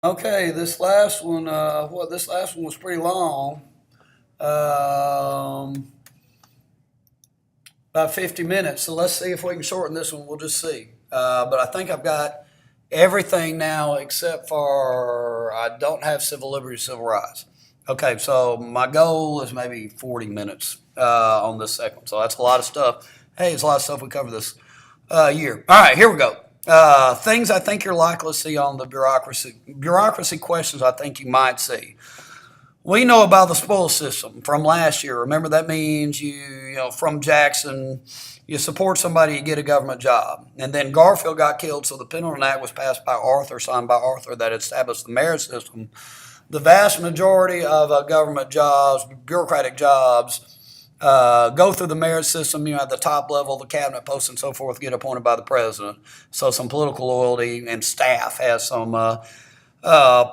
Okay, this last one, this last one was pretty long. Um, about 50 minutes. So let's see if we can shorten this one. We'll just see. But I think I've got everything now except for I don't have civil liberties, civil rights. Okay, so my goal is maybe 40 minutes on this second. So that's a lot of stuff. Hey, it's a lot of stuff we cover this year. All right, here we go. Things I think you're likely to see on the bureaucracy questions I think you might see. We know about the spoil system from last year. Remember, that means from Jackson, you support somebody, you get a government job. And then Garfield got killed, so the Pendleton Act was passed by Arthur, signed by Arthur, that established the merit system. The vast majority of government jobs, bureaucratic jobs, go through the merit system. At the top level, the cabinet posts and so forth get appointed by the president. So some political loyalty and staff has some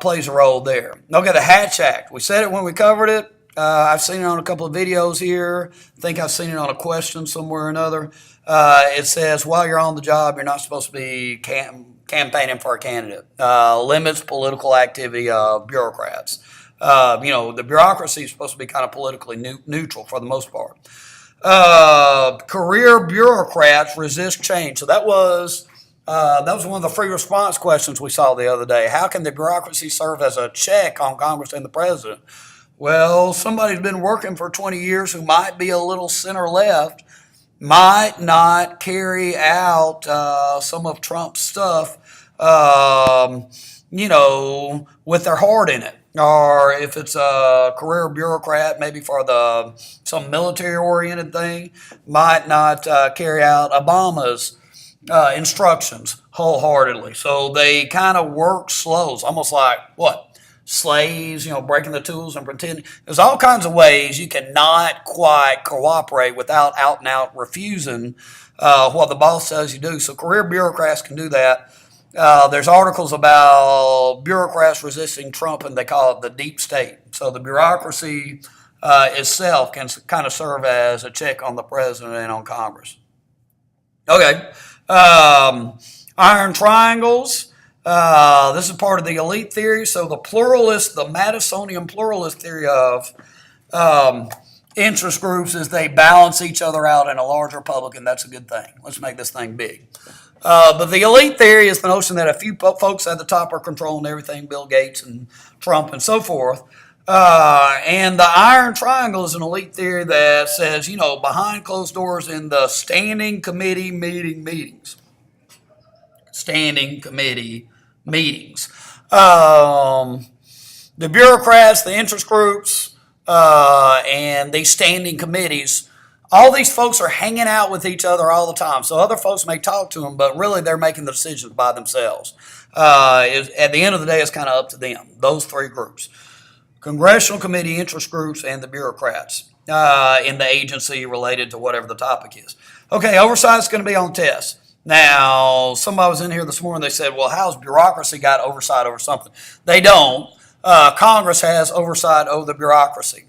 plays a role there. Okay, the Hatch Act. We said it when we covered it. I've seen it on a couple of videos here. I think I've seen it on a question somewhere or another. It says while you're on the job, you're not supposed to be campaigning for a candidate. Limits political activity of bureaucrats. The bureaucracy is supposed to be kind of politically neutral for the most part. Career bureaucrats resist change. So that was one of the free response questions we saw the other day. How can the bureaucracy serve as a check on Congress and the president? Well, somebody who's been working for 20 years who might be a little center left might not carry out some of Trump's stuff, with their heart in it. Or if it's a career bureaucrat, maybe for some military-oriented thing, might not carry out Obama's instructions wholeheartedly. So they kind of work slow. It's almost like, slaves, breaking the tools and pretending. There's all kinds of ways you cannot quite cooperate without out and out refusing what the boss tells you to do. So career bureaucrats can do that. There's articles about bureaucrats resisting Trump, and they call it the deep state. So the bureaucracy itself can kind of serve as a check on the president and on Congress. Okay. Iron triangles. This is part of the elite theory. So the Madisonian pluralist theory of interest groups is they balance each other out in a larger public, and that's a good thing. Let's make this thing big. But the elite theory is the notion that a few folks at the top are controlling everything, Bill Gates and Trump and so forth. And the iron triangle is an elite theory that says, behind closed doors in the standing committee meetings. Standing committee meetings. The bureaucrats, the interest groups, and these standing committees, all these folks are hanging out with each other all the time. So other folks may talk to them, but really they're making the decisions by themselves. At the end of the day, it's kind of up to them, those three groups. Congressional committee, interest groups, and the bureaucrats in the agency related to whatever the topic is. Okay, oversight is going to be on tests. Now, somebody was in here this morning, they said, well, how's bureaucracy got oversight over something? They don't. Congress has oversight over the bureaucracy.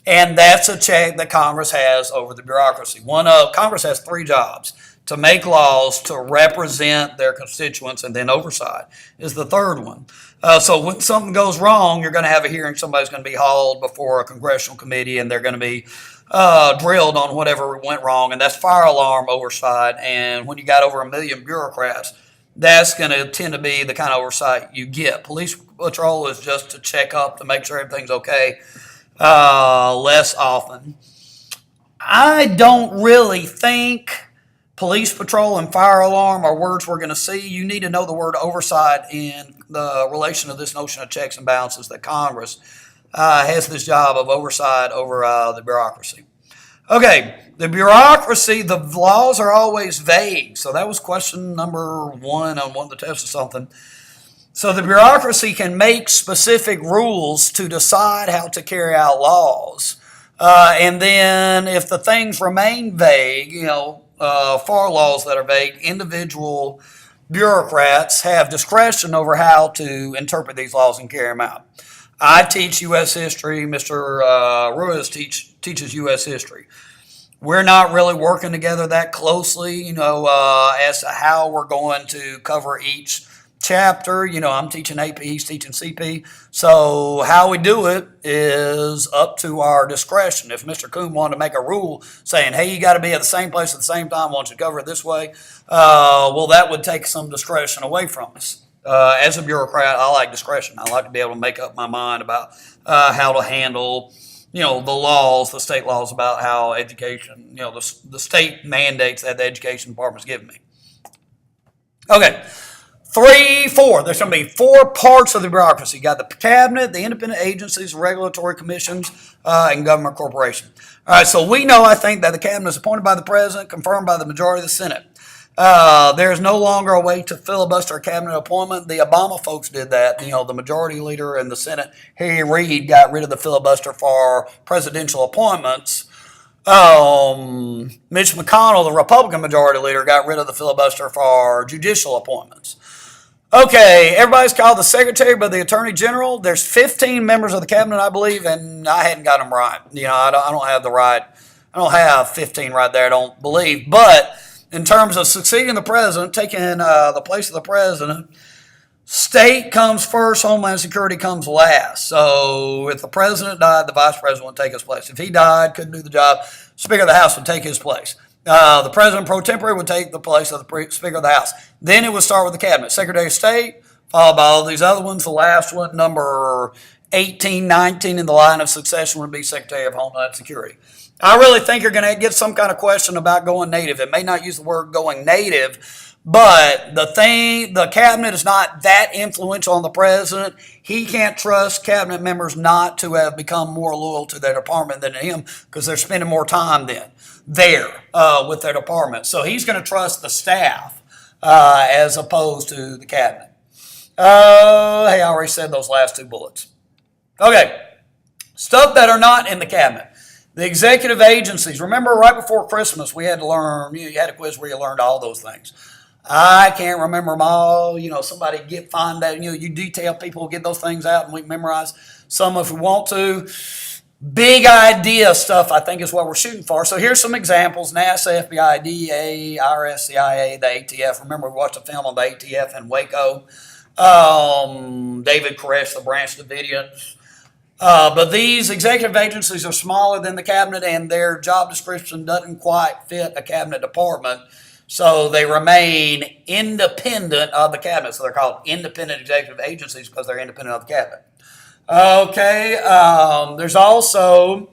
And that's a check that Congress has over the bureaucracy. Congress has three jobs: to make laws, to represent their constituents, and then oversight is the third one. So when something goes wrong, you're going to have a hearing. Somebody's going to be hauled before a congressional committee, and they're going to be drilled on whatever went wrong, and that's fire alarm oversight. And when you got over 1 million bureaucrats, that's going to tend to be the kind of oversight you get. Police patrol is just to check up to make sure everything's okay. Less often. I don't really think police patrol and fire alarm are words we're going to see. You need to know the word oversight in the relation to this notion of checks and balances that Congress has this job of oversight over the bureaucracy. Okay, the bureaucracy, the laws are always vague. So that was question number 1 on one of the tests or something. So the bureaucracy can make specific rules to decide how to carry out laws. And then if the things remain vague, for laws that are vague, individual bureaucrats have discretion over how to interpret these laws and carry them out. I teach U.S. history. Mr. Ruiz teaches U.S. history. We're not really working together that closely, as to how we're going to cover each chapter. I'm teaching AP, he's teaching CP. So how we do it is up to our discretion. If Mr. Coon wanted to make a rule saying, hey, you got to be at the same place at the same time, why don't you cover it this way? Well, that would take some discretion away from us. As a bureaucrat, I like discretion. I like to be able to make up my mind about how to handle the laws, the state laws about how education, the state mandates that the education department's given me. Okay, 3, 4. There's going to be 4 parts of the bureaucracy. You got the cabinet, the independent agencies, regulatory commissions, and government corporation. All right, so we know, I think, that the cabinet is appointed by the president, confirmed by the majority of the Senate. There is no longer a way to filibuster a cabinet appointment. The Obama folks did that. The majority leader in the Senate, Harry Reid, got rid of the filibuster for presidential appointments. Mitch McConnell, the Republican majority leader, got rid of the filibuster for judicial appointments. Okay, everybody's called the secretary by the attorney general. There's 15 members of the cabinet, I believe, and I hadn't got them right. I don't have the right. I don't have 15 right there, I don't believe. But in terms of succeeding the president, taking the place of the president, state comes first, Homeland Security comes last. So if the president died, the vice president would take his place. If he died, couldn't do the job, Speaker of the House would take his place. The president pro tempore would take the place of the Speaker of the House. Then it would start with the cabinet. Secretary of State, followed by all these other ones. The last one, number 18, 19 in the line of succession, would be Secretary of Homeland Security. I really think you're going to get some kind of question about going native. It may not use the word going native, but the cabinet is not that influential on the president. He can't trust cabinet members not to have become more loyal to their department than him because they're spending more time there with their department. So he's going to trust the staff as opposed to the cabinet. Hey, I already said those last 2 bullets. Okay, stuff that are not in the cabinet. The executive agencies. Remember, right before Christmas, we had to learn, you had a quiz where you learned all those things. I can't remember them all. Somebody find out, you detail people, get those things out, and we memorize some if we want to. Big idea stuff, I think, is what we're shooting for. So here's some examples. NASA, FBI, DEA, IRS, CIA, the ATF. Remember, we watched a film on the ATF in Waco. David Koresh, the Branch Davidians. But these executive agencies are smaller than the cabinet, and their job description doesn't quite fit a cabinet department. So they remain independent of the cabinet. So they're called independent executive agencies because they're independent of the cabinet. Okay, there's also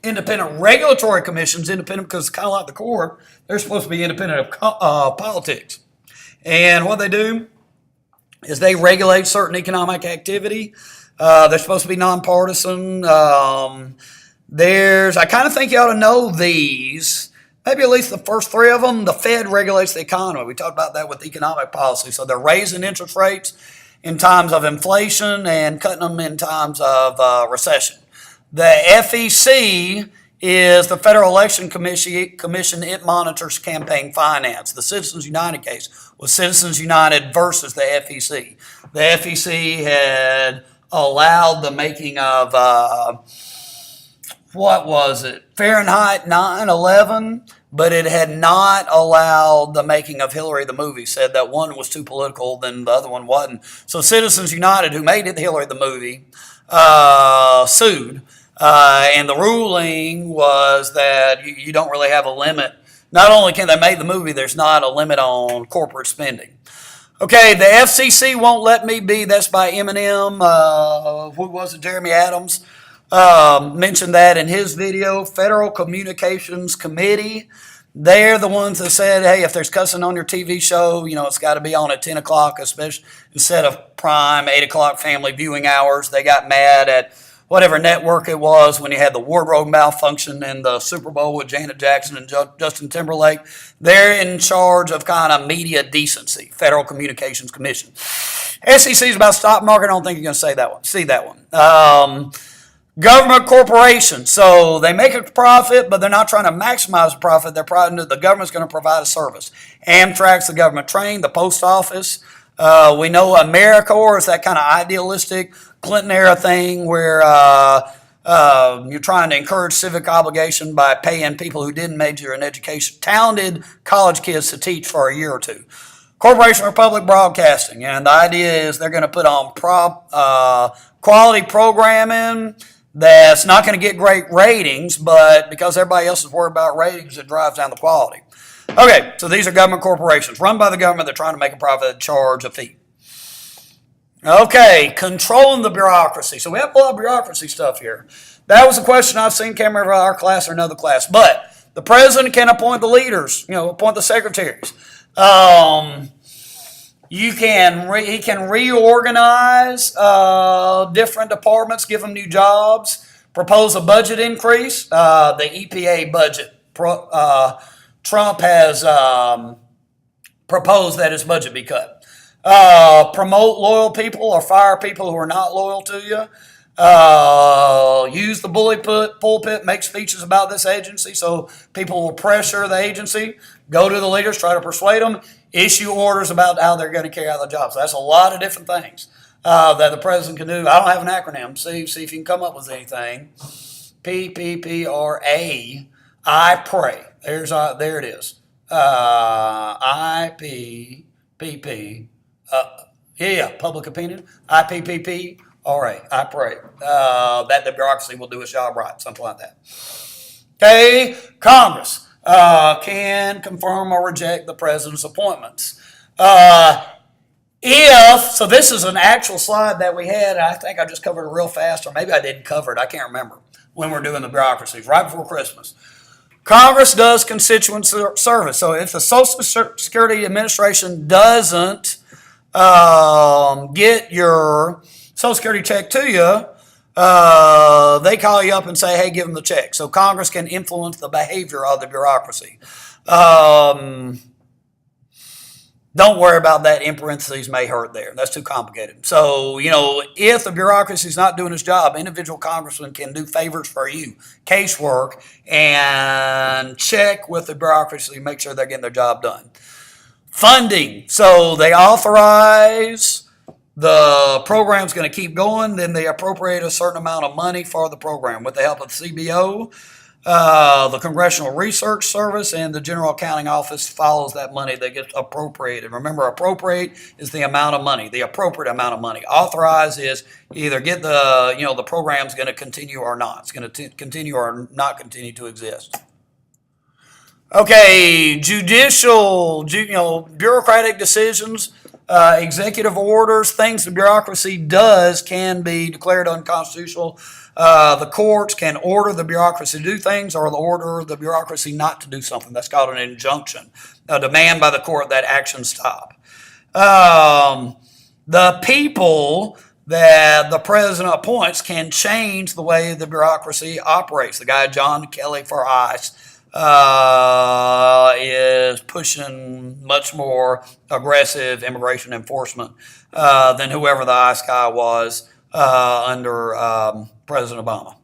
independent regulatory commissions, independent because it's kind of like the court. They're supposed to be independent of politics. And what they do is they regulate certain economic activity. They're supposed to be nonpartisan. I kind of think you ought to know these. Maybe at least the first 3 of them. The Fed regulates the economy. We talked about that with economic policy. So they're raising interest rates in times of inflation and cutting them in times of recession. The FEC is the Federal Election Commission. It monitors campaign finance. The Citizens United case was Citizens United versus the FEC. The FEC had allowed the making of, Fahrenheit 9/11, but it had not allowed the making of Hillary the movie. Said that one was too political, then the other one wasn't. So Citizens United, who made it Hillary the movie, sued. And the ruling was that you don't really have a limit. Not only can they make the movie, there's not a limit on corporate spending. Okay, the FCC won't let me be. That's by Eminem. Who was it? Jeremy Adams mentioned that in his video. Federal Communications Committee. They're the ones that said, hey, if there's cussing on your TV show, it's got to be on at 10 o'clock, especially instead of prime 8 o'clock family viewing hours. They got mad at whatever network it was when you had the wardrobe malfunction in the Super Bowl with Janet Jackson and Justin Timberlake. They're in charge of kind of media decency, Federal Communications Commission. SEC is about stock market. I don't think you're going to see that one. Government corporations. So they make a profit, but they're not trying to maximize the profit. The government's going to provide a service. Amtrak's the government train, the post office. We know AmeriCorps is that kind of idealistic Clinton-era thing where you're trying to encourage civic obligation by paying people who didn't major in education, talented college kids to teach for a year or two. Corporation for Public Broadcasting, and the idea is they're going to put on quality programming that's not going to get great ratings, but because everybody else is worried about ratings, it drives down the quality. Okay, so these are government corporations run by the government. They're trying to make a profit, charge a fee. Okay, controlling the bureaucracy. So we have a lot of bureaucracy stuff here. That was a question I've seen, can't remember our class or another class. But the president can appoint the leaders, appoint the secretaries. He can reorganize different departments, give them new jobs, propose a budget increase. The EPA budget, Trump has proposed that his budget be cut. Promote loyal people or fire people who are not loyal to you. Use the bully pulpit, make speeches about this agency so people will pressure the agency. Go to the leaders, try to persuade them. Issue orders about how they're going to carry out the job. So that's a lot of different things that the president can do. I don't have an acronym. See if you can come up with anything. PPPRA. I pray. There it is. IPPP. Public opinion. IPPP. All right, I pray that the bureaucracy will do its job right, something like that. Okay, Congress can confirm or reject the president's appointments. So this is an actual slide that we had. I think I just covered it real fast, or maybe I didn't cover it. I can't remember when we're doing the bureaucracies, right before Christmas. Congress does constituent service. So if the Social Security Administration doesn't get your Social Security check to you, they call you up and say, hey, give them the check. So Congress can influence the behavior of the bureaucracy. Don't worry about that. In parentheses, may hurt there. That's too complicated. So, if the bureaucracy is not doing its job, individual congressmen can do favors for you, casework, and check with the bureaucracy, make sure they're getting their job done. Funding. So they authorize the program's going to keep going, then they appropriate a certain amount of money for the program with the help of the CBO. The Congressional Research Service and the General Accounting Office follows that money that gets appropriated. Remember, appropriate is the amount of money, the appropriate amount of money. Authorize is either get the program's going to continue or not. It's going to continue or not continue to exist. Okay, judicial, bureaucratic decisions, executive orders, things the bureaucracy does can be declared unconstitutional. The courts can order the bureaucracy to do things or order the bureaucracy not to do something. That's called an injunction, a demand by the court that action stop. The people that the president appoints can change the way the bureaucracy operates. The guy, John Kelly for ICE, is pushing much more aggressive immigration enforcement than whoever the ICE guy was under President Obama.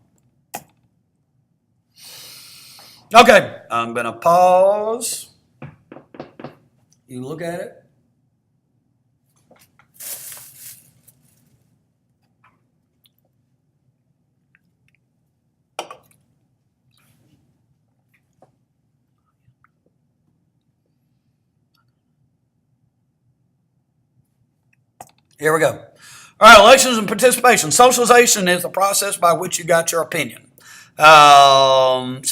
Okay, I'm going to pause. You look at it. Here we go. All right, elections and participation. Socialization is the process by which you got your opinion. And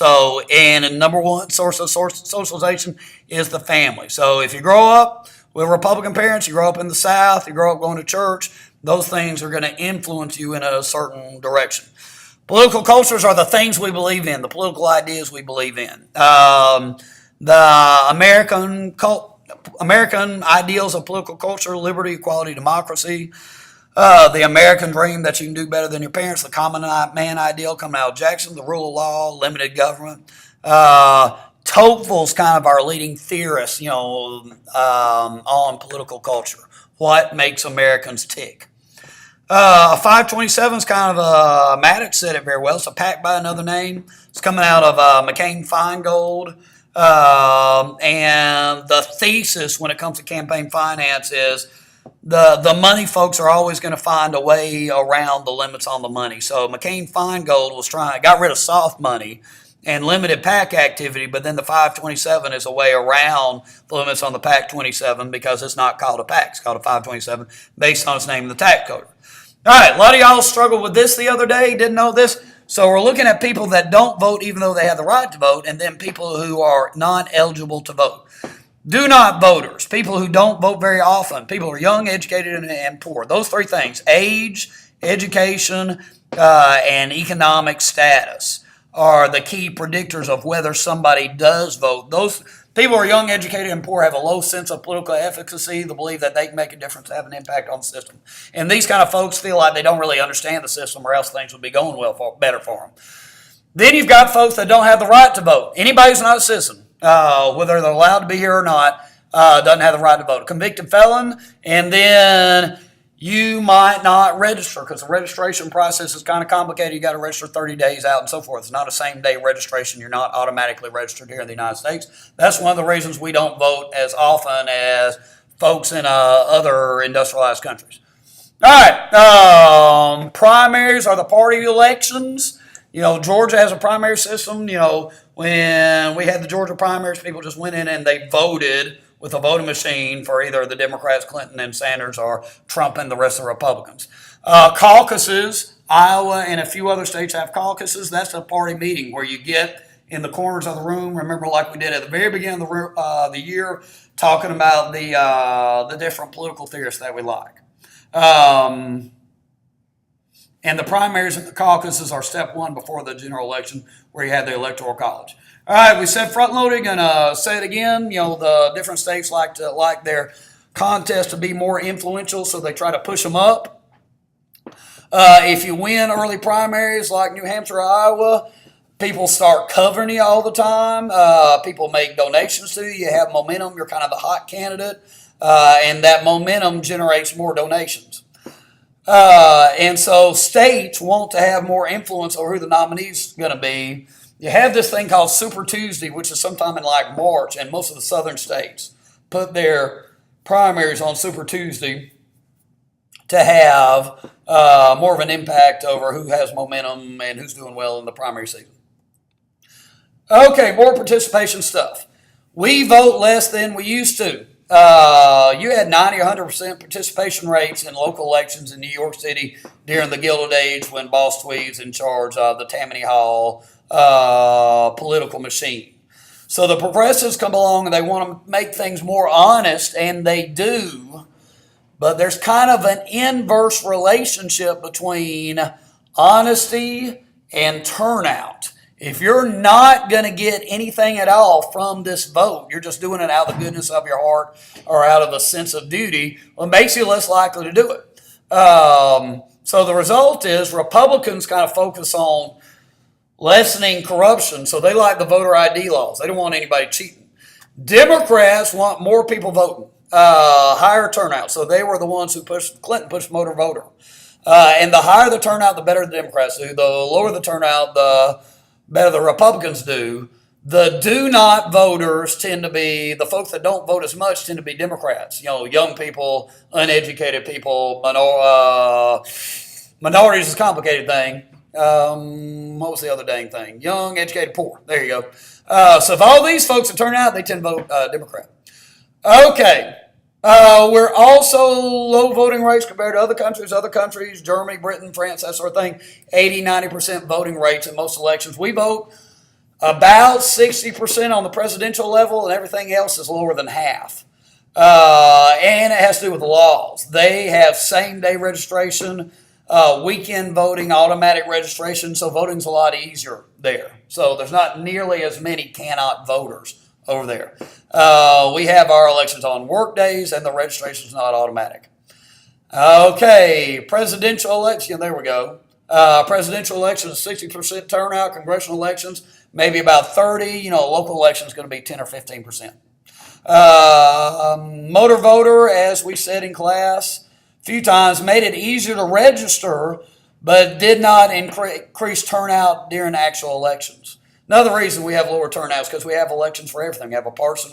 number one source of socialization is the family. So if you grow up with Republican parents, you grow up in the South, you grow up going to church, those things are going to influence you in a certain direction. Political cultures are the things we believe in, the political ideas we believe in. The American ideals of political culture: liberty, equality, democracy. The American dream that you can do better than your parents. The common man ideal coming out of Jackson. The rule of law, limited government. Tocqueville's kind of our leading theorist, on political culture. What makes Americans tick? 527 is kind of Maddox said it very well. It's a pact by another name. It's coming out of McCain-Feingold. And the thesis when it comes to campaign finance is the money folks are always going to find a way around the limits on the money. So McCain-Feingold got rid of soft money and limited PAC activity, but then the 527 is a way around the limits on the PAC 27 because it's not called a PAC, it's called a 527 based on its name in the tax code. All right, a lot of y'all struggled with this the other day, didn't know this. So we're looking at people that don't vote even though they have the right to vote, and then people who are non-eligible to vote. Do not voters, people who don't vote very often, people who are young, educated, and poor. Those three things, age, education, and economic status, are the key predictors of whether somebody does vote. Those people who are young, educated, and poor have a low sense of political efficacy. They believe that they can make a difference, have an impact on the system. And these kind of folks feel like they don't really understand the system or else things would be going better for them. Then you've got folks that don't have the right to vote. Anybody who's not a citizen, whether they're allowed to be here or not, doesn't have the right to vote. A convicted felon, and then you might not register because the registration process is kind of complicated. You got to register 30 days out and so forth. It's not a same-day registration. You're not automatically registered here in the United States. That's one of the reasons we don't vote as often as folks in other industrialized countries. All right, primaries are the party elections. Georgia has a primary system. When we had the Georgia primaries, people just went in and they voted with a voting machine for either the Democrats, Clinton and Sanders, or Trump and the rest of the Republicans. Caucuses, Iowa and a few other states have caucuses. That's a party meeting where you get in the corners of the room. Remember, like we did at the very beginning of the year, talking about the different political theorists that we like. And the primaries and the caucuses are step one before the general election, where you have the electoral college. All right, we said front loading, and say it again. The different states like their contests to be more influential, so they try to push them up. If you win early primaries like New Hampshire or Iowa, people start covering you all the time. People make donations to you. You have momentum. You're kind of the hot candidate, and that momentum generates more donations. And so states want to have more influence over who the nominee's going to be. You have this thing called Super Tuesday, which is sometime in like March, and most of the southern states put their primaries on Super Tuesday to have more of an impact over who has momentum and who's doing well in the primary season. Okay, more participation stuff. We vote less than we used to. You had 90 or 100% participation rates in local elections in New York City during the Gilded Age when Boss Tweed's in charge of the Tammany Hall political machine. So the progressives come along and they want to make things more honest, and they do, but there's kind of an inverse relationship between honesty and turnout. If you're not going to get anything at all from this vote, you're just doing it out of the goodness of your heart or out of a sense of duty, well, it makes you less likely to do it. So the result is Republicans kind of focus on lessening corruption, so they like the voter ID laws. They don't want anybody cheating. Democrats want more people voting, higher turnout. So they were the ones who Clinton pushed motor voter. And the higher the turnout, the better the Democrats do. The lower the turnout, the better the Republicans do. The do not voters tend to be, the folks that don't vote as much tend to be Democrats. Young people, uneducated people, minorities is a complicated thing. What was the other dang thing? Young, educated, poor. There you go. So if all these folks are turning out, they tend to vote Democrat. Okay. We're also low voting rates compared to other countries, Germany, Britain, France, that sort of thing. 80, 90% voting rates in most elections. We vote about 60% on the presidential level, and everything else is lower than half. And it has to do with the laws. They have same-day registration, weekend voting, automatic registration, so voting's a lot easier there. So there's not nearly as many cannot voters over there. We have our elections on work days, and the registration's not automatic. Okay, presidential election, there we go. Presidential elections, 60% turnout. Congressional elections, maybe about 30. Local elections going to be 10 or 15%. Motor voter, as we said in class a few times, made it easier to register, but did not increase turnout during actual elections. Another reason we have lower turnouts because we have elections for everything. We have a partisan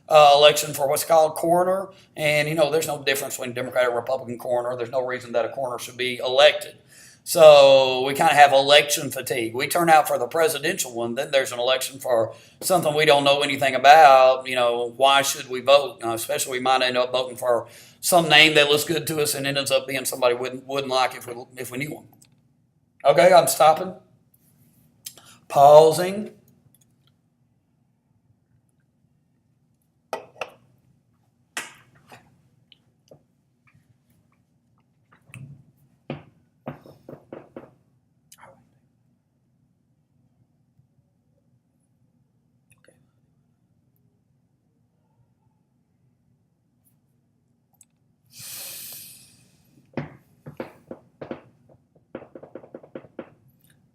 election for what's called coroner, and there's no difference between Democrat or Republican coroner. There's no reason that a coroner should be elected. So we kind of have election fatigue. We turn out for the presidential one, then there's an election for something we don't know anything about. Why should we vote? Especially we might end up voting for some name that looks good to us and it ends up being somebody we wouldn't like if we knew one. Okay, I'm stopping. Pausing.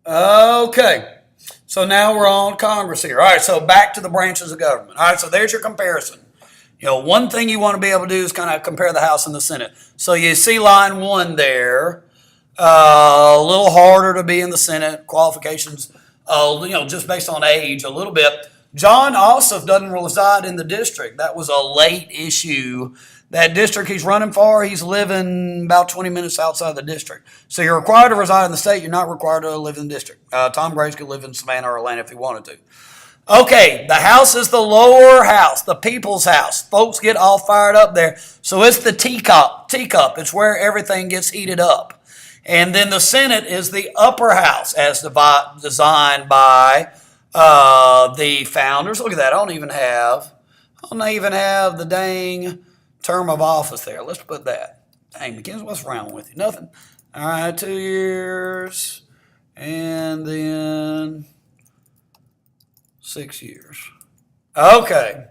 Okay, so now we're on Congress here. All right, so back to the branches of government. All right, so there's your comparison. One thing you want to be able to do is kind of compare the House and the Senate. So you see line 1 there, a little harder to be in the Senate, qualifications, just based on age a little bit. John Ossoff doesn't reside in the district. That was a late issue. That district he's running for, he's living about 20 minutes outside the district. So you're required to reside in the state. You're not required to live in the district. Tom Graves could live in Savannah or Atlanta if he wanted to. Okay, the House is the lower house, the people's house. Folks get all fired up there. So it's the teacup. It's where everything gets heated up. And then the Senate is the upper house as designed by the founders. Look at that. I don't even have the dang term of office there. Let's put that. Dang, McKenzie, what's wrong with you? Nothing. All right, 2 years and then 6 years. Okay.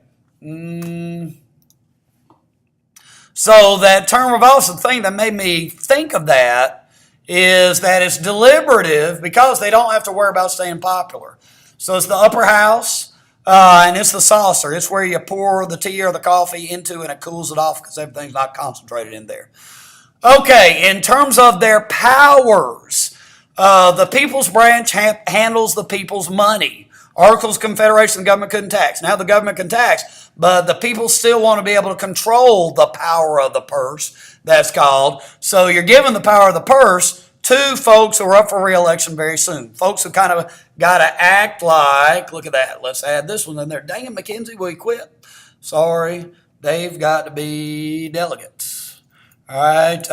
So that term of office, the thing that made me think of that is that it's deliberative because they don't have to worry about staying popular. So it's the upper house. And it's the saucer. It's where you pour the tea or the coffee into and it cools it off because everything's not concentrated in there. Okay, in terms of their powers, the People's Branch handles the people's money. Articles of Confederation, the government couldn't tax. Now the government can tax, but the people still want to be able to control the power of the purse, that's called. So you're giving the power of the purse to folks who are up for re-election very soon. Folks who kind of got to act like, look at that, let's add this one in there. Dang it, McKenzie, will you quit? Sorry, they've got to be delegates. All right,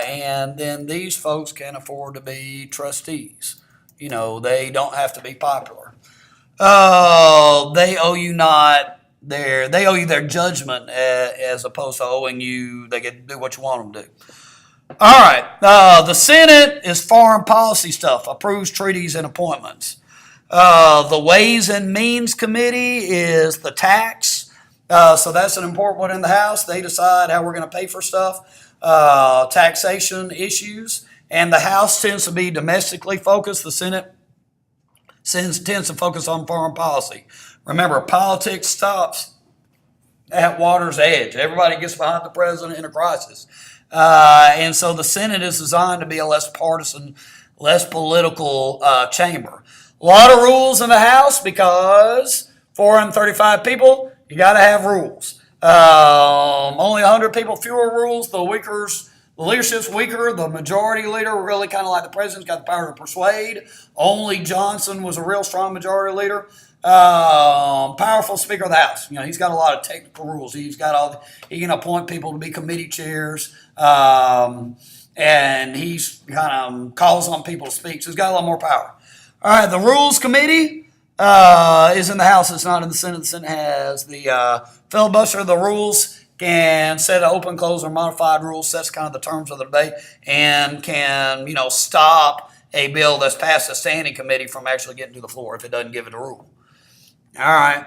and then these folks can afford to be trustees. They don't have to be popular. They owe you their judgment as opposed to owing you, they get to do what you want them to do. All right, the Senate is foreign policy stuff, approves treaties and appointments. The Ways and Means Committee is the tax. So that's an important one in the House. They decide how we're going to pay for stuff, taxation issues. And the House tends to be domestically focused. The Senate tends to focus on foreign policy. Remember, politics stops at water's edge. Everybody gets behind the president in a crisis. And so the Senate is designed to be a less partisan, less political chamber. A lot of rules in the House because 435 people, you got to have rules. Only 100 people, fewer rules. The leadership's weaker. The majority leader, really kind of like the president's got the power to persuade. Only Johnson was a real strong majority leader. Powerful Speaker of the House. He's got a lot of technical rules. He can appoint people to be committee chairs. And he's kind of calls on people to speak. So he's got a lot more power. All right, the Rules Committee is in the House. It's not in the Senate. The Senate has the filibuster. The rules can set an open, close, or modified rules, sets kind of the terms of the debate, and can, stop a bill that's passed a standing committee from actually getting to the floor if it doesn't give it a rule. All right.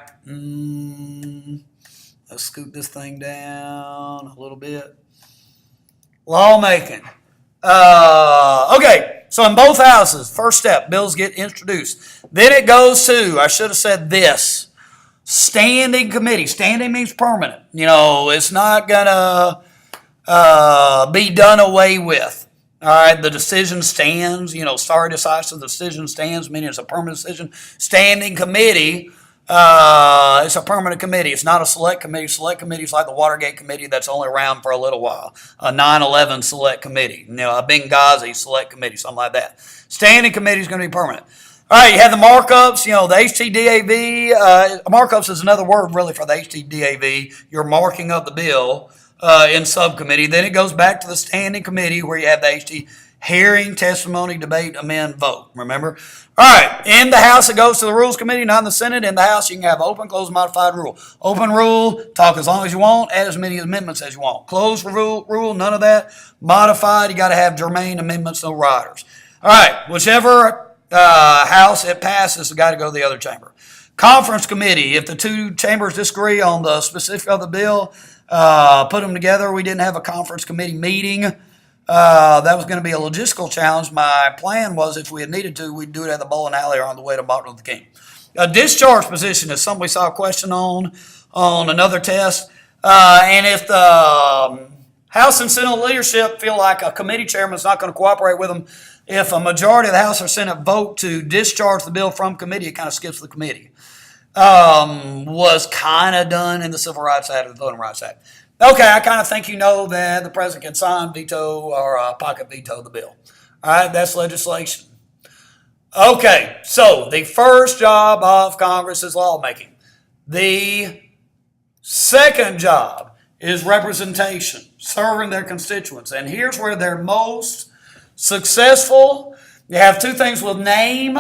Let's scoot this thing down a little bit. Lawmaking. Okay, so in both houses, first step, bills get introduced. Then it goes to, I should have said this, standing committee. Standing means permanent. It's not going to be done away with. All right, the decision stands. Stare decisis, the decision stands, meaning it's a permanent decision. Standing committee It's a permanent committee. It's not a select committee. Select committee is like the Watergate committee that's only around for a little while. A 9/11 select committee, a Benghazi select committee, something like that. Standing committee is going to be permanent. All right, you have the markups, the HTDAV. Markups is another word really for the HTDAV. You're marking up the bill in subcommittee. Then it goes back to the standing committee where you have the HT hearing, testimony, debate, amend, vote. Remember? All right, in the House it goes to the Rules Committee, not in the Senate. In the House you can have open, closed, modified rule. Open rule, talk as long as you want, add as many amendments as you want. Closed rule, none of that. Modified, you got to have germane amendments, no riders. All right, whichever House it passes, it's got to go to the other chamber. Conference committee, if the two chambers disagree on the specific of the bill, put them together. We didn't have a conference committee meeting. That was going to be a logistical challenge. My plan was if we had needed to, we'd do it at the bowling alley or on the way to Martin Luther King. A discharge position is something we saw a question on another test. And if the House and Senate leadership feel like a committee chairman is not going to cooperate with them, if a majority of the House or Senate vote to discharge the bill from committee, it kind of skips the committee. Was kind of done in the Civil Rights Act or the Voting Rights Act. Okay, I kind of think you know that the president can sign, veto, or pocket veto the bill. All right, that's legislation. Okay, so the first job of Congress is lawmaking. The second job is representation, serving their constituents. And here's where they're most successful. You have two things with name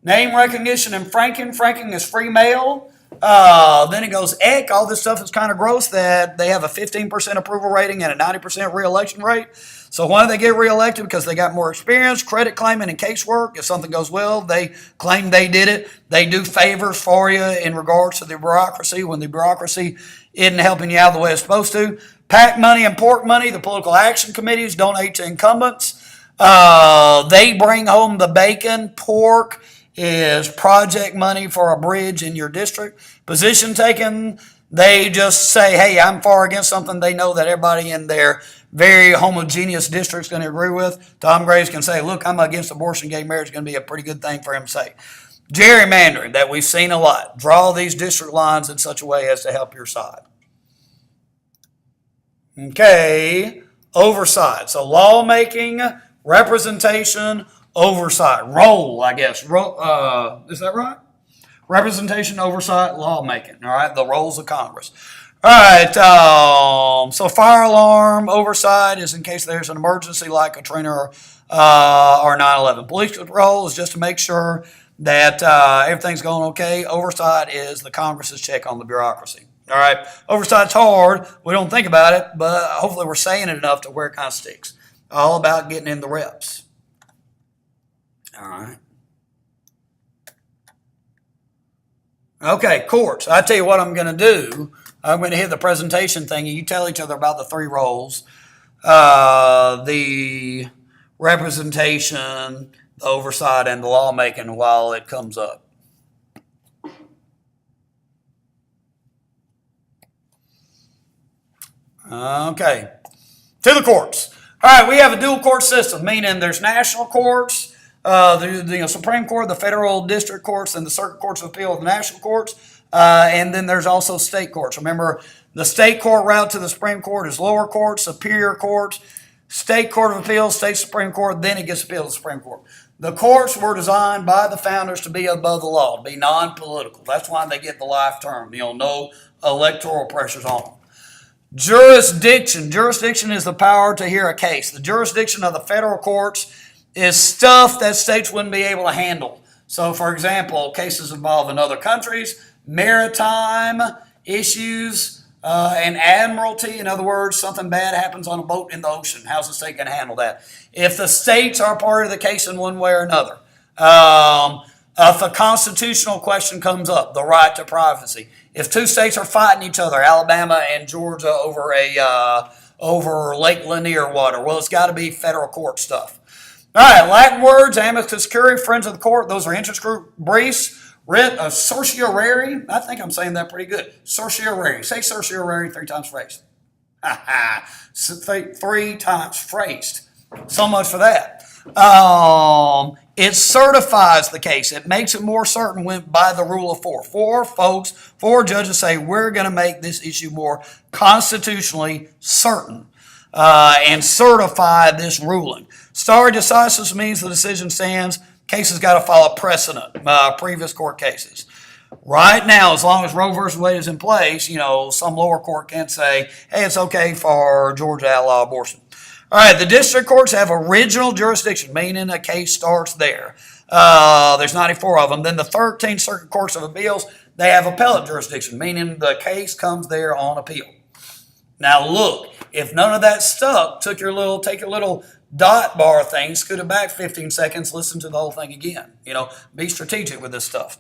recognition and franking. Franking is free mail. Then it goes EC. All this stuff is kind of gross that they have a 15% approval rating and a 90% reelection rate. So why do they get reelected? Because they got more experience, credit claiming, and casework. If something goes well, they claim they did it. They do favors for you in regards to the bureaucracy when the bureaucracy isn't helping you out the way it's supposed to. PAC money and pork money, the political action committees donate to incumbents. They bring home the bacon. Pork is project money for a bridge in your district. Position taken, they just say, hey, I'm for or against something they know that everybody in their very homogeneous district is going to agree with. Tom Graves can say, look, I'm against abortion, gay marriage is going to be a pretty good thing for him to say. Gerrymandering, that we've seen a lot. Draw these district lines in such a way as to help your side. Okay, oversight. So lawmaking, representation, oversight. Role, I guess. Is that right? Representation, oversight, lawmaking. All right, the roles of Congress. All right, so fire alarm oversight is in case there's an emergency like Katrina or 9/11. Police role is just to make sure that everything's going okay. Oversight is the Congress's check on the bureaucracy. All right, oversight's hard. We don't think about it, but hopefully we're saying it enough to where it kind of sticks. All about getting in the reps. All right. Okay, courts. I tell you what I'm going to do. I'm going to hit the presentation thing, and you tell each other about the three roles. The representation, the oversight, and the lawmaking while it comes up. Okay, to the courts. All right, we have a dual court system, meaning there's national courts, the Supreme Court, the federal district courts, and the circuit courts of appeal of the national courts, and then there's also state courts. Remember, the state court route to the Supreme Court is lower court, superior courts, state court of appeals, state Supreme Court, then it gets appealed to the Supreme Court. The courts were designed by the founders to be above the law, to be non-political. That's why they get the life term. No electoral pressures on them. Jurisdiction. Jurisdiction is the power to hear a case. The jurisdiction of the federal courts is stuff that states wouldn't be able to handle. So, for example, cases involving other countries, maritime issues, and admiralty. In other words, something bad happens on a boat in the ocean. How's the state going to handle that? If the states are part of the case in one way or another. If a constitutional question comes up, the right to privacy. If two states are fighting each other, Alabama and Georgia over Lake Lanier water, well, it's got to be federal court stuff. All right, Latin words, amicus curiae, friends of the court. Those are interest group briefs. Writ of certiorari. I think I'm saying that pretty good. Certiorari. Say certiorari 3 times phrased. 3 times phrased. So much for that. It certifies the case. It makes it more certain by the rule of four. Four judges say we're going to make this issue more constitutionally certain and certify this ruling. Stare decisis means the decision stands. Case has got to follow precedent, previous court cases. Right now, as long as Roe v. Wade is in place, some lower court can't say, hey, it's okay for Georgia to outlaw abortion. All right, the district courts have original jurisdiction, meaning a case starts there. There's 94 of them. Then the 13 circuit courts of appeals, they have appellate jurisdiction, meaning the case comes there on appeal. Now look, if none of that stuck, take your little dot bar thing, scoot it back 15 seconds, listen to the whole thing again. Be strategic with this stuff.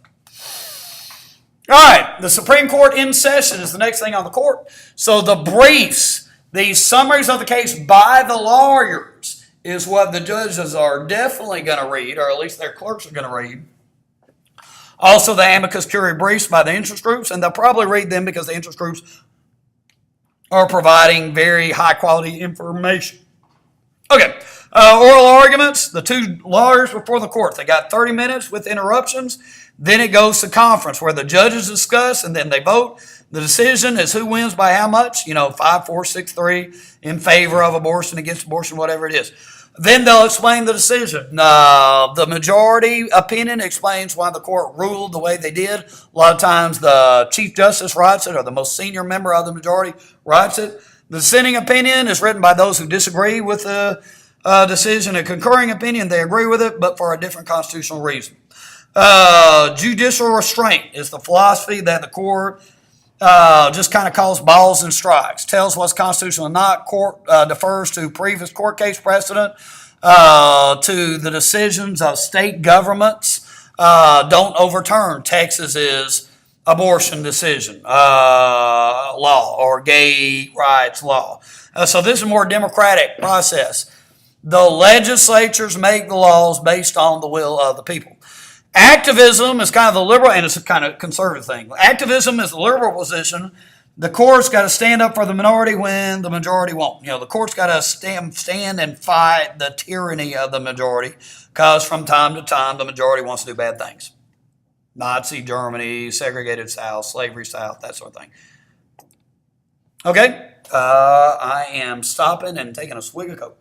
All right, the Supreme Court in session is the next thing on the court. So the briefs, these summaries of the case by the lawyers is what the judges are definitely going to read, or at least their clerks are going to read. Also, the amicus curiae briefs by the interest groups, and they'll probably read them because the interest groups are providing very high-quality information. Okay, oral arguments, the two lawyers before the court. They got 30 minutes with interruptions. Then it goes to conference where the judges discuss and then they vote. The decision is who wins by how much, 5-4, 6-3 in favor of abortion, against abortion, whatever it is. Then they'll explain the decision. The majority opinion explains why the court ruled the way they did. A lot of times the Chief Justice writes it or the most senior member of the majority writes it. The dissenting opinion is written by those who disagree with the decision. A concurring opinion, they agree with it, but for a different constitutional reason. Judicial restraint is the philosophy that the court just kind of calls balls and strikes, tells what's constitutional and not. Court defers to previous court case precedent, to the decisions of state governments. Don't overturn Texas's abortion decision law or gay rights law. So this is a more democratic process. The legislatures make the laws based on the will of the people. Activism is kind of the liberal, and it's a kind of conservative thing. Activism is the liberal position. The court's got to stand up for the minority when the majority won't. The court's got to stand and fight the tyranny of the majority because from time to time the majority wants to do bad things. Nazi Germany, segregated South, slavery South, that sort of thing. Okay, I am stopping and taking a swig of Coke.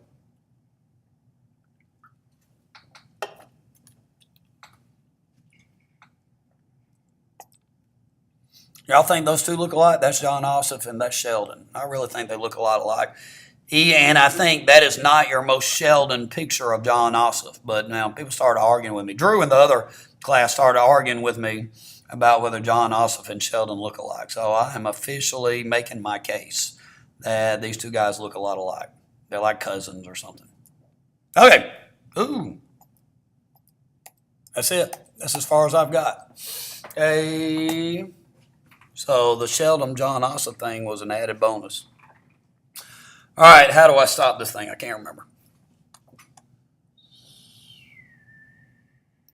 Y'all think those two look alike? That's John Ossoff and that's Sheldon. I really think they look a lot alike. And I think that is not your most Sheldon picture of John Ossoff. But now people started arguing with me. Drew and the other class started arguing with me about whether John Ossoff and Sheldon look alike. So I am officially making my case that these two guys look a lot alike. They're like cousins or something. Okay. Ooh. That's it. That's as far as I've got. Okay. So the Sheldon John Ossoff thing was an added bonus. All right, how do I stop this thing? I can't remember.